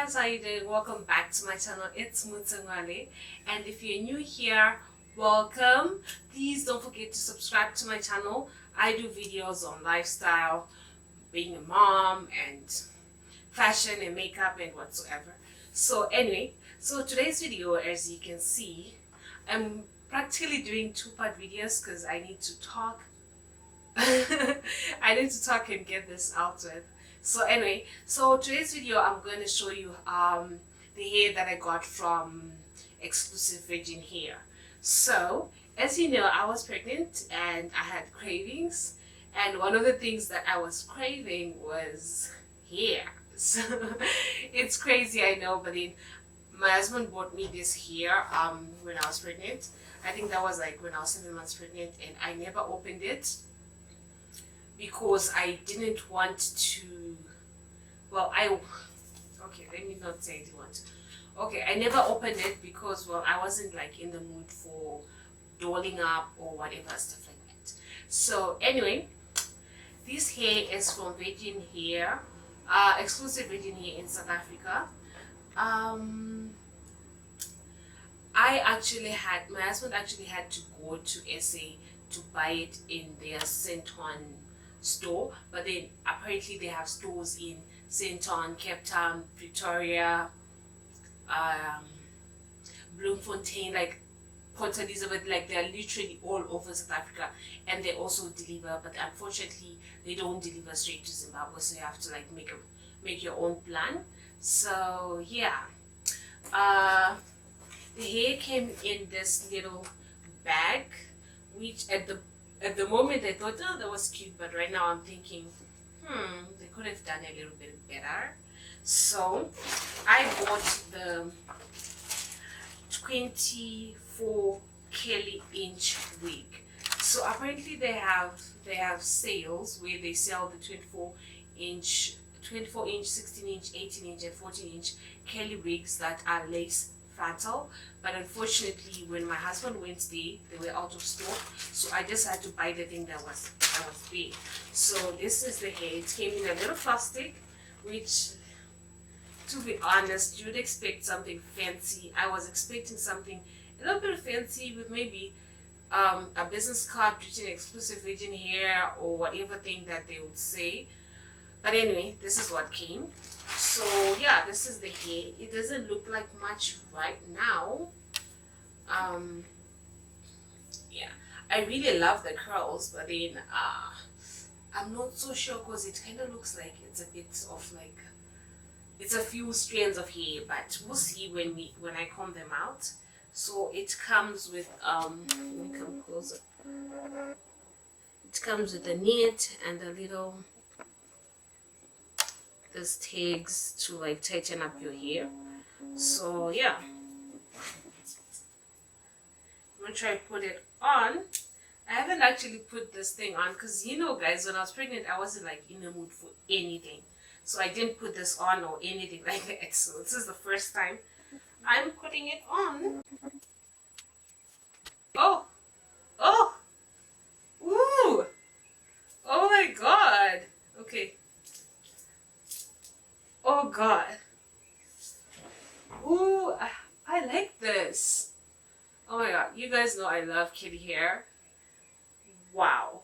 guys, how you doing? Welcome back to my channel. It's Mutsa, Mwale, and if you're new here, welcome. Please don't forget to subscribe to my channel. I do videos on lifestyle, being a mom, and fashion and makeup and whatsoever. So anyway, today's video, as you can see, I'm practically doing two-part videos because I need to talk. I need to talk and get this out with. So anyway, today's video I'm going to show you the hair that I got from Exclusive Virgin Hair. So as you know, I was pregnant and I had cravings, and one of the things that I was craving was hair. So it's crazy, I know, but then my husband bought me this hair when I was pregnant. I think that was like when I was 7 months pregnant, and I never opened it because I didn't want to, okay, let me not say I didn't want to. Okay, I never opened it because, well, I wasn't like in the mood for dolling up or whatever, stuff like that. So anyway, this hair is from Virgin Hair, Exclusive Virgin Hair in South Africa. My husband actually had to go to SA to buy it in their Senton store, but then apparently they have stores in Senton, Cape Town, Pretoria, Bloemfontein, like Port Elizabeth, like they're literally all over South Africa, and they also deliver, but unfortunately they don't deliver straight to Zimbabwe, so you have to like make your own plan. So yeah, the hair came in this little bag, which at the moment I thought, oh, that was cute, but right now I'm thinking, they could have done a little bit better. So I bought the 24 Curly inch wig. So apparently they have sales where they sell the 24 inch, 16 inch, 18 inch and 14 inch curly wigs that are lace frontal, but unfortunately when my husband went there, they were out of stock, so I just had to buy the thing that was there. So this is the hair. It came in a little plastic, which, to be honest, you would expect something fancy. I was expecting something a little bit fancy with maybe a business card written Exclusive Virgin Hair or whatever thing that they would say. But anyway, this is what came. So yeah, this is the hair. It doesn't look like much right now. Yeah, I really love the curls, but then I'm not so sure because it kind of looks like it's a bit of like, it's a few strands of hair, but we'll see when I comb them out. So it comes with let me come closer. It comes with a net and a little, these tags to like tighten up your hair. So yeah, I'm gonna try to put it on. I haven't actually put this thing on because, you know guys, when I was pregnant I wasn't like in the mood for anything, so I didn't put this on or anything like that. So this is the first time I'm putting it on. Oh, ooh, oh my god. Okay. Oh god. Ooh, I like this. Oh my god, you guys know I love kitty hair. Wow.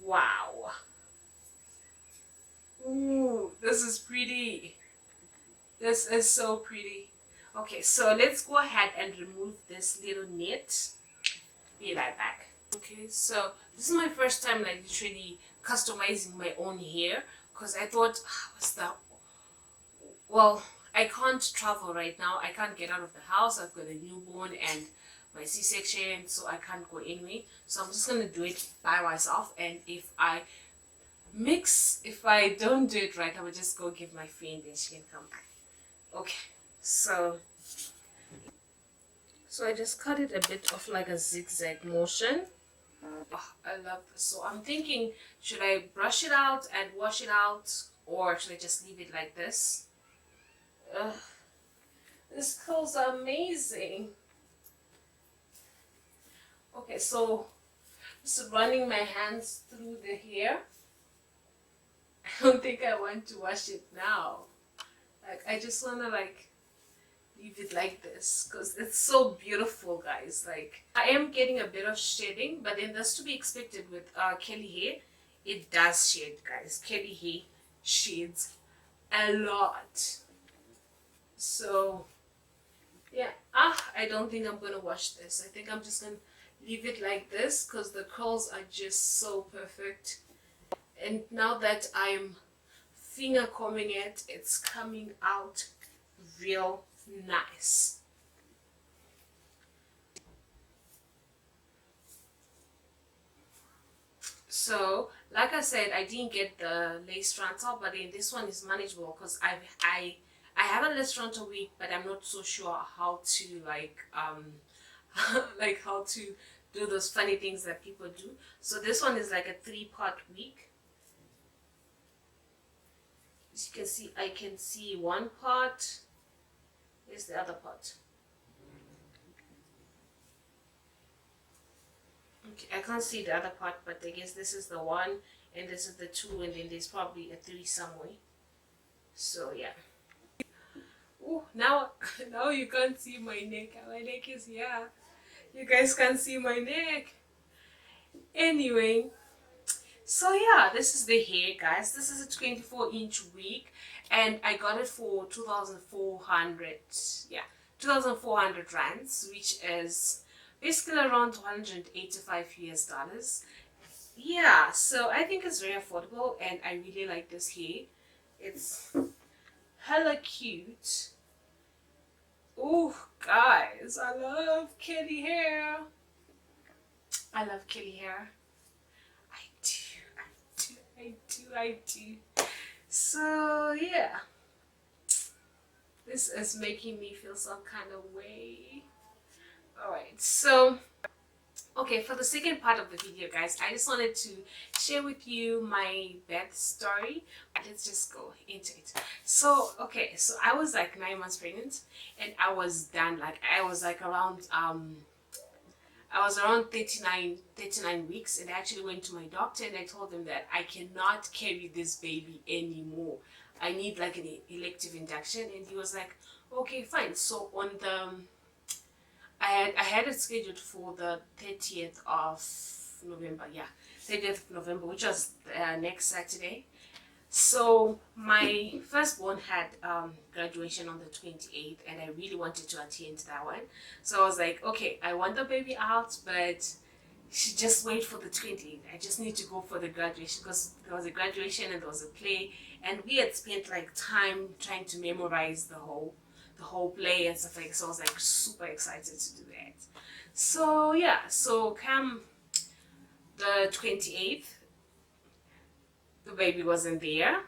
Wow. Ooh, this is pretty. This is so pretty. Okay, so let's go ahead and remove this little net. Be right back. Okay, so this is my first time like literally customizing my own hair, because I thought, what's that? Well, I can't travel right now. I can't get out of the house. I've got a newborn and my C-section, so I can't go anyway. So I'm just gonna do it by myself, and if I don't do it right, I will just go give my friend and she can come back. Okay, so I just cut it a bit of like a zigzag motion. Oh, I love this. So I'm thinking, should I brush it out and wash it out, or should I just leave it like this? This curls are amazing. Okay, so just running my hands through the hair. I don't think I want to wash it now. Like I just wanna like leave it like this because it's so beautiful, guys. Like I am getting a bit of shading, but then that's to be expected with curly hair. It does shade, guys. Curly hair shades a lot. So yeah, I don't think I'm gonna wash this. I think I'm just gonna leave it like this because the curls are just so perfect. And now that I'm finger combing it, it's coming out real nice. So like I said, I didn't get the lace frontal, but then this one is manageable because I have a lace frontal wig, but I'm not so sure how to like like how to do those funny things that people do. So this one is like a 3-part wig. As you can see, I can see one part. Here's the other part. Okay, I can't see the other part, but I guess this is the 1 and this is the 2, and then there's probably a 3 somewhere. So yeah. Oh, now now you can't see my neck. My neck is here. You guys can't see my neck. Anyway, so yeah, this is the hair, guys. This is a 24-inch wig, and I got it for 2,400. Yeah, 2,400 rands, which is basically around 185 US dollars. Yeah, so I think it's very affordable, and I really like this hair. It's hella cute. Oh, guys, I love curly hair. I love curly hair. I do. So yeah, this is making me feel some kind of way. Alright, so okay, for the second part of the video, guys, I just wanted to share with you my birth story. Let's just go into it. So okay, so I was like 9 months pregnant, and I was done. Like I was like around 39 weeks, and I actually went to my doctor and I told him that I cannot carry this baby anymore. I need like an elective induction, and he was like, okay, fine. So on the I had it scheduled for the 30th of November. Yeah, 30th of November, which was next Saturday. So my firstborn had graduation on the 28th, and I really wanted to attend that one. So I was like, okay, I want the baby out, but she just wait for the 28th. I just need to go for the graduation because there was a graduation and there was a play, and we had spent like time trying to memorize the whole play and stuff like that. So I was like super excited to do that. So yeah, so come the 28th, the baby wasn't there.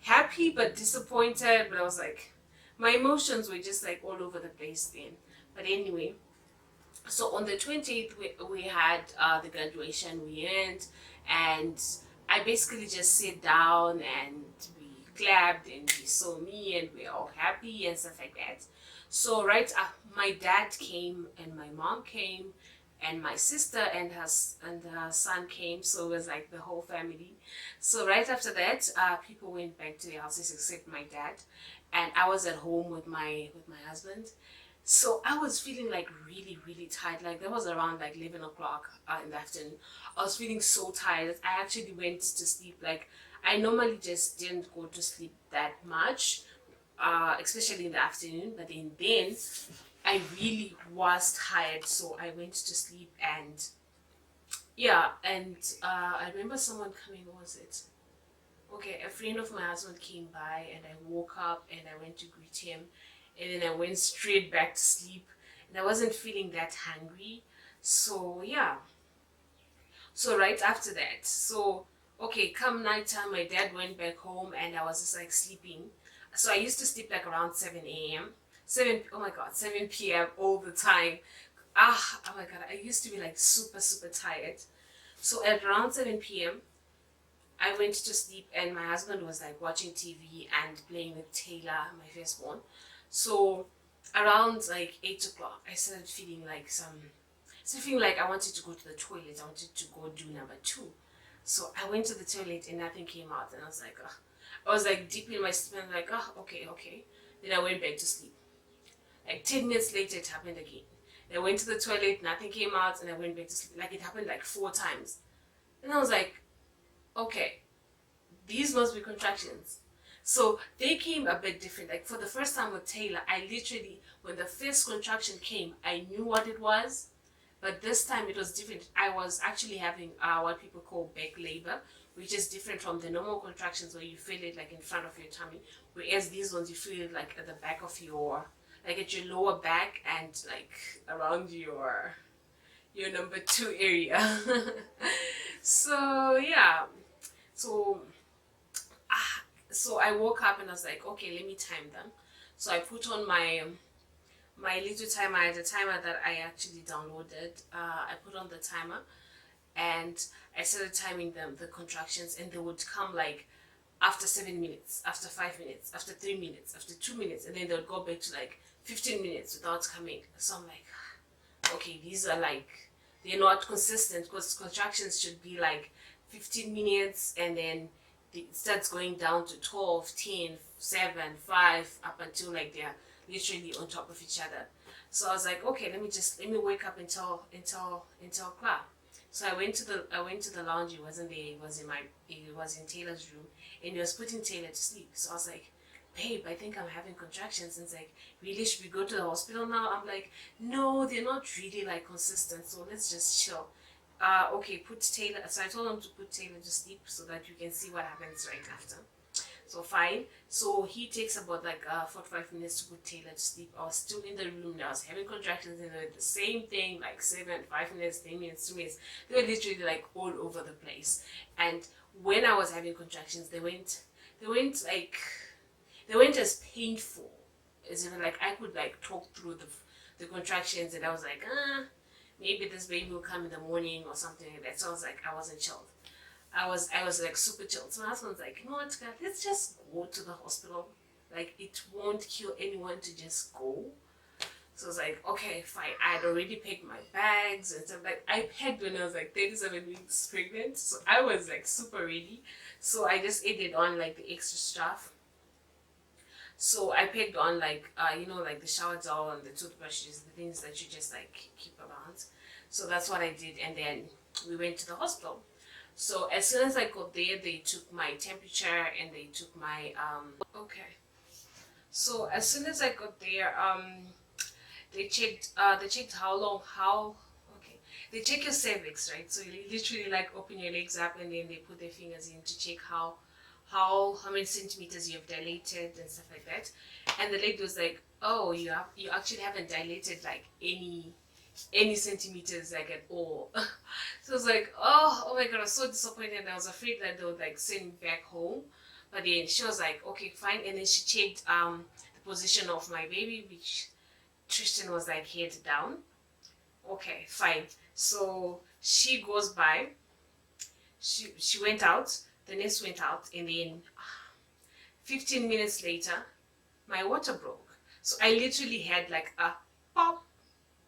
Happy but disappointed, but I was like, my emotions were just like all over the place then. But anyway, so on the 20th we had the graduation, we went, and I basically just sit down and we clapped and we saw me and we're all happy and stuff like that. So right, my dad came and my mom came and my sister and her son came, so it was like the whole family. So right after that, people went back to their houses except my dad, and I was at home with my husband. So I was feeling like really tired. Like that was around like 11 o'clock in the afternoon. I was feeling so tired. I actually went to sleep. Like I normally just didn't go to sleep that much, especially in the afternoon. But then I really was tired, so I went to sleep. And yeah, and I remember someone coming. What was it? Okay, a friend of my husband came by, and I woke up and I went to greet him, and then I went straight back to sleep, and I wasn't feeling that hungry. So yeah, so right after that, so okay, come nighttime, my dad went back home and I was just like sleeping. So I used to sleep like around 7 a.m. 7, oh my god, 7 p.m. all the time. Oh my god, I used to be like super tired. So at around 7 p.m. I went to sleep, and my husband was like watching TV and playing with Taylor, my firstborn. So around like 8 o'clock, I started feeling like I wanted to go to the toilet. I wanted to go do number 2. So I went to the toilet and nothing came out, and I was like, ugh. I was like deep in my sleep and like, oh, okay. Then I went back to sleep. Like 10 minutes later, it happened again. I went to the toilet, nothing came out, and I went back to sleep. Like it happened like 4 times. And I was like, okay, these must be contractions. So they came a bit different. Like for the first time with Taylor, I literally, when the first contraction came, I knew what it was. But this time it was different. I was actually having what people call back labor, which is different from the normal contractions where you feel it like in front of your tummy. Whereas these ones, you feel it like at the back of your, like at your lower back and like around your number 2 area. So yeah, so so I woke up and I was like, okay, let me time them. So I put on my little timer. I had a timer that I actually downloaded. I put on the timer and I started timing them, the contractions, and they would come like after 7 minutes, after 5 minutes, after 3 minutes, after 2 minutes, and then they would go back to like 15 minutes without coming. So I'm like, okay, these are like, they're not consistent because contractions should be like 15 minutes and then it starts going down to 12, 10, 7, 5, up until like they're literally on top of each other. So I was like, okay, let me wake up until Clark. So I went to the lounge. He wasn't there. He was in Taylor's room, and he was putting Taylor to sleep. So I was like, babe, I think I'm having contractions. And it's like, really, should we go to the hospital now? I'm like, no, they're not really like consistent. So let's just chill. Okay, put Taylor. So I told him to put Taylor to sleep so that you can see what happens right after. So fine. So he takes about like 45 minutes to put Taylor to sleep. I was still in the room. I was having contractions and the same thing, like 7, 5 minutes, 10 minutes, 2 minutes. They were literally like all over the place. And when I was having contractions, they went as painful as if like I could like talk through the contractions, and I was like, maybe this baby will come in the morning or something like that. So I was like, I wasn't chilled. I was like super chilled. So my husband's like, you know what, God, let's just go to the hospital. Like it won't kill anyone to just go. So I was like, okay, fine. I had already packed my bags and stuff. Like I packed when I was like 37 weeks pregnant. So I was like super ready. So I just added on like the extra stuff. So I packed on like like the shower gel and the toothbrushes, the things that you just like keep around. So that's what I did, and then we went to the hospital. So as soon as I got there, they took my temperature and they took my okay. So as soon as I got there, they checked okay. They check your cervix, right? So you literally like open your legs up and then they put their fingers in to check how many centimeters you have dilated and stuff like that. And the lady was like, oh, you actually haven't dilated like any centimeters like at all. So I was like, oh my god, I was so disappointed. I was afraid that they would like send me back home. But then she was like, okay, fine. And then she checked the position of my baby, which Tristan was like head down. Okay, fine. So she goes by. She went out. The nurse went out, and then 15 minutes later, my water broke. So I literally had like a pop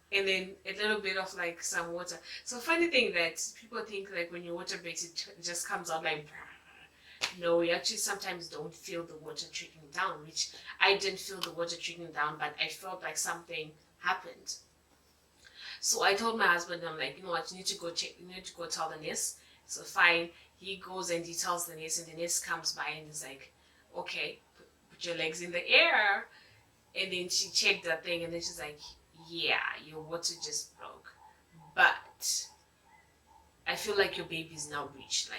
and then a little bit of like some water. So funny thing that people think like when your water breaks, it just comes out like no, we actually sometimes don't feel the water trickling down, which I didn't feel the water trickling down, but I felt like something happened. So I told my husband, I'm like, you know what, you need to go check, you need to go tell the nurse. So fine, he goes and he tells the nurse, and the nurse comes by and is like, okay, put your legs in the air. And then she checked that thing, and then she's like, yeah, your water just broke, but I feel like your baby's now breached.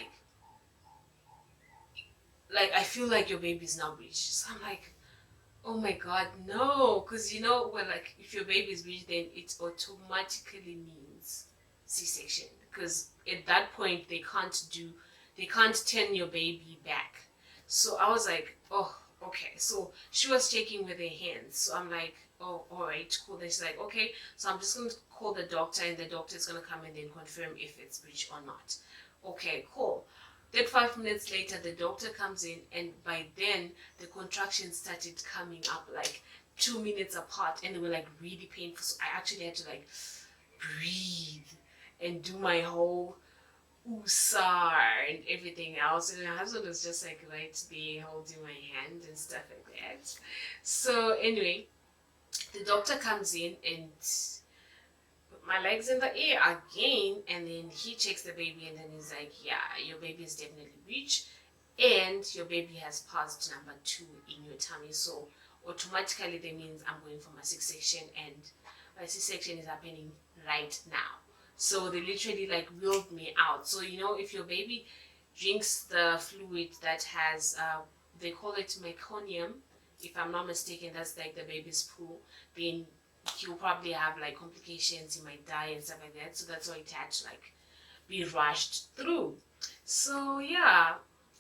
Like I feel like your baby's now breached. So I'm like, oh my god, no, because when like if your baby's breached, then it automatically means C-section, because at that point they can't turn your baby back. So I was like, oh, okay. So she was checking with her hands. So I'm like, oh, all right, cool. Then she's like, okay. So I'm just going to call the doctor, and the doctor's going to come and then confirm if it's breech or not. Okay, cool. Then 5 minutes later, the doctor comes in, and by then the contractions started coming up like 2 minutes apart, and they were like really painful. So I actually had to like breathe and do my whole USA and everything else. And my husband was just like right there holding my hand and stuff like that. So anyway, the doctor comes in and my legs in the air again, and then he checks the baby and then he's like, yeah, your baby is definitely breech and your baby has passed number 2 in your tummy. So automatically that means I'm going for my C-section, and my C-section is happening right now. So they literally like wheeled me out. So you know, if your baby drinks the fluid that has they call it meconium, if I'm not mistaken, that's like the baby's poo, then he'll probably have like complications, he might die and stuff like that. So that's why it had to like be rushed through. So yeah,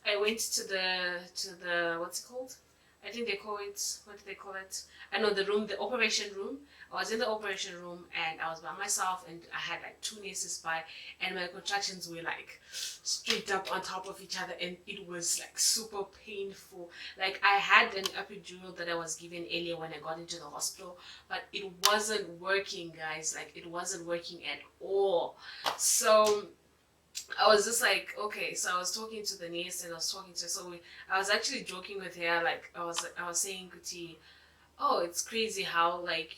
I went to the what's it called? I think they call it, what do they call it? I know the room, the operation room. I was in the operation room and I was by myself and I had like 2 nurses by, and my contractions were like straight up on top of each other and it was like super painful. Like I had an epidural that I was given earlier when I got into the hospital, but it wasn't working, guys. Like it wasn't working at all. So I was just like, okay. So I was talking to the nurse and I was talking to, I was actually joking with her. Like I was saying, Kuti, oh, it's crazy how like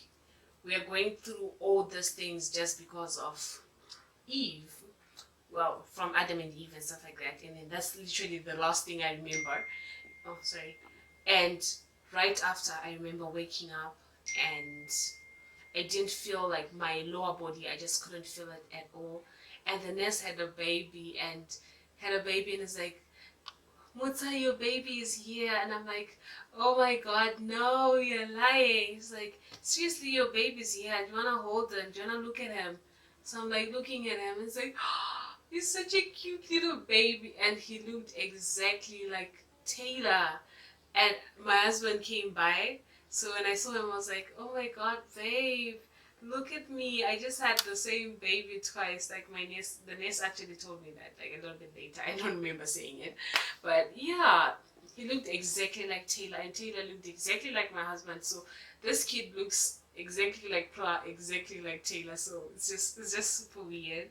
we are going through all these things just because of Eve. Well, from Adam and Eve and stuff like that. And then that's literally the last thing I remember. Oh, sorry. And right after, I remember waking up and I didn't feel like my lower body. I just couldn't feel it at all. And the nurse had a baby and it's like, Mutsa, your baby is here. And I'm like, oh my god, no, you're lying. He's like, seriously, your baby's here. Do you want to hold him? Do you want to look at him? So I'm like looking at him. It's like, oh, he's such a cute little baby. And he looked exactly like Taylor. And my husband came by. So when I saw him, I was like, oh my god, babe. Look at me. I just had the same baby twice. Like the nurse actually told me that like a little bit later. I don't remember saying it. But yeah, he looked exactly like Taylor and Taylor looked exactly like my husband. So this kid looks exactly like Pra, exactly like Taylor. So it's just super weird.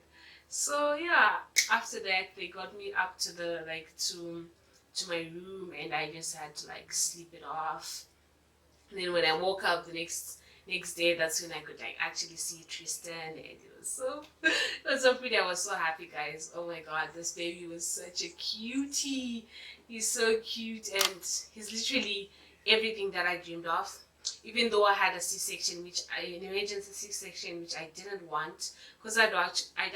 So yeah, after that they got me up to the to my room and I just had to like sleep it off. And then when I woke up the next day, that's when I could like actually see Tristan, and it was so it was so pretty. I was so happy, guys. Oh my god, this baby was such a cutie. He's so cute and he's literally everything that I dreamed of. Even though I had a C-section, an emergency C-section, which I didn't want, because I'd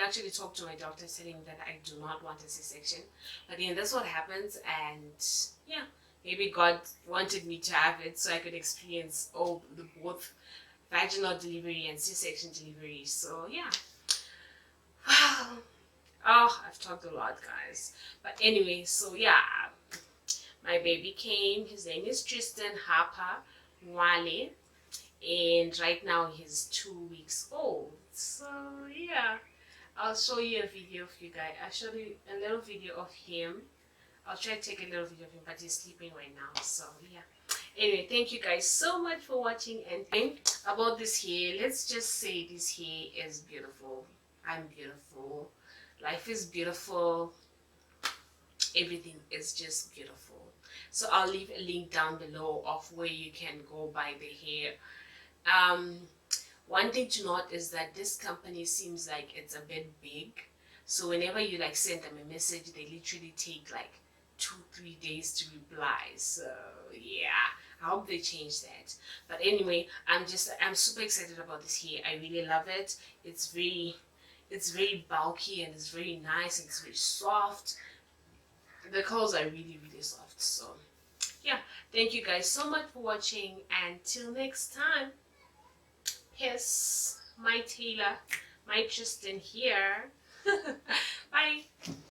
actually talked to my doctor saying that I do not want a C-section. But then that's what happens, and yeah, maybe God wanted me to have it so I could experience all the both vaginal delivery and C-section delivery. So yeah. Wow. Oh, I've talked a lot, guys. But anyway, so yeah, my baby came. His name is Tristan Harper Mwale, and right now he's 2 weeks old. So yeah, I'll show you a video of you guys. I'll show you a little video of him. I'll try to take a little video of him, but he's sleeping right now. So yeah. Anyway, thank you guys so much for watching. And about this hair, let's just say this hair is beautiful. I'm beautiful. Life is beautiful. Everything is just beautiful. So I'll leave a link down below of where you can go buy the hair. One thing to note is that this company seems like it's a bit big. So whenever you like send them a message, they literally take like 2-3 days to reply. So yeah, I hope they change that. But anyway, I'm super excited about this hair. I really love it. It's very bulky and it's very nice and it's very soft. The curls are really soft. So yeah, thank you guys so much for watching. Until next time, peace. My Taylor, my Tristan here. Bye.